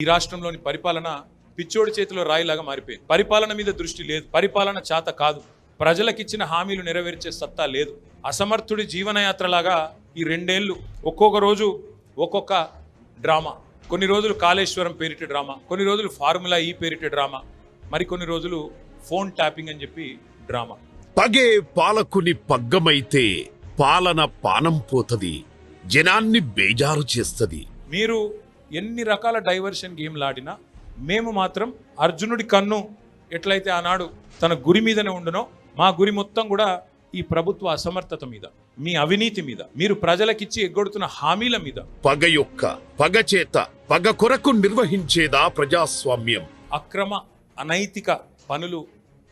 ఈ రాష్ట్రంలోని పరిపాలన పిచ్చోడి చేతిలో రాయిలాగా మారిపోయింది. పరిపాలన మీద దృష్టి లేదు, పరిపాలన చేత కాదు, ప్రజలకిచ్చిన హామీలు నెరవేర్చే సత్తా లేదు. అసమర్థుడి జీవనయాత్రలాగా ఈ 2 ఏళ్ళు ఒక్కొక్క రోజు ఒక్కొక్క డ్రామా. కొన్ని రోజులు కాళేశ్వరం పేరిట డ్రామా, కొన్ని రోజులు ఫార్ములా ఈ పేరిట డ్రామా, మరికొన్ని రోజులు ఫోన్ ట్యాపింగ్ అని చెప్పి డ్రామా. పగే పాలకుని పగ్గమైతే పాలన పానం పోతది, జనాన్ని బేజారు చేస్తది. మీరు ఎన్ని రకాల డైవర్షన్ గేమ్లు ఆడినా మేము మాత్రం అర్జునుడి కన్ను ఎట్లయితే ఆనాడు తన గురి మీదనే ఉండునో మా గురి మొత్తం కూడా ఈ ప్రభుత్వ అసమర్థత మీద, మీ అవినీతి మీద, మీరు ప్రజలకిచ్చి ఎగ్గొడుతున్న హామీల మీద. పగ యొక్క పగచేత పగ కొరకు నిర్వహించేదా ప్రజాస్వామ్యం? అక్రమ అనైతిక పనులు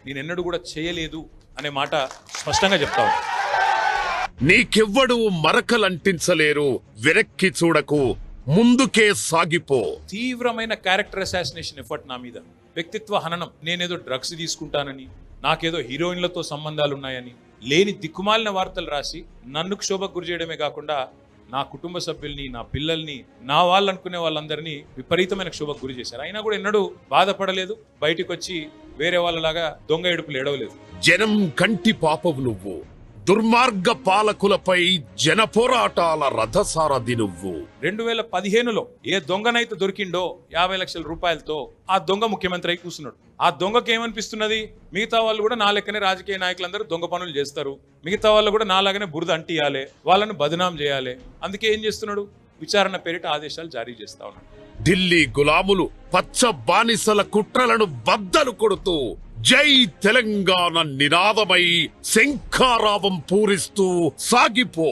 నేనెన్నడూ కూడా చేయలేదు అనే మాట స్పష్టంగా చెప్తాను. నీకెవ్వడు మరకలంటించలేరు, వెనక్కి చూడకు, ముందుకే సాగిపో. తీవ్రమైన క్యారెక్టర్ అసాసినేషన్ ఎఫర్ట్ నా మీద, వ్యక్తిత్వ హననం. నేనేదో డ్రగ్స్ తీసుకుంటానని, నాకేదో హీరోయిన్లతో సంబంధాలున్నాయని లేని దిక్కుమాలిన వార్తలు రాసి నన్ను క్షోభకు గురి చేయడమే కాకుండా నా కుటుంబ సభ్యుల్ని, నా పిల్లల్ని, నా వాళ్ళు అనుకునే వాళ్ళందరినీ విపరీతమైన క్షోభకు గురి చేశారు. అయినా కూడా ఎన్నడూ బాధపడలేదు, బయటకు వచ్చి వేరే వాళ్ళలాగా దొంగ ఏడుపులు ఏడవలేదు. జనం కంటి పాపవు నువ్వు, దుర్మార్గ పాలకులపై జన పోరాటాల రథసారథి నువ్వు. 2015లో ఏ దొంగనైతే దొరికిండో 50 లక్షల రూపాయలతో ఆ దొంగ ముఖ్యమంత్రి అయి కూర్చున్నాడు. ఆ దొంగకి ఏమనిపిస్తున్నది, మిగతా వాళ్ళు కూడా నా లెక్కనే రాజకీయ నాయకులందరూ దొంగ పనులు చేస్తారు, మిగతా వాళ్ళు కూడా నాలాగానే బురద అంటియాలి, వాళ్ళను బదనాం చేయాలి. అందుకే ఏం చేస్తున్నాడు, విచారణ పేరిట ఆదేశాలు జారీ చేస్తా ఉన్నాడు. ఢిల్లీ గులాములు పచ్చ బానిసల కుట్రలను బద్దలు కొడుతూ జై తెలంగాణ నినాదమై శంఖారావం పూరిస్తూ సాగిపో.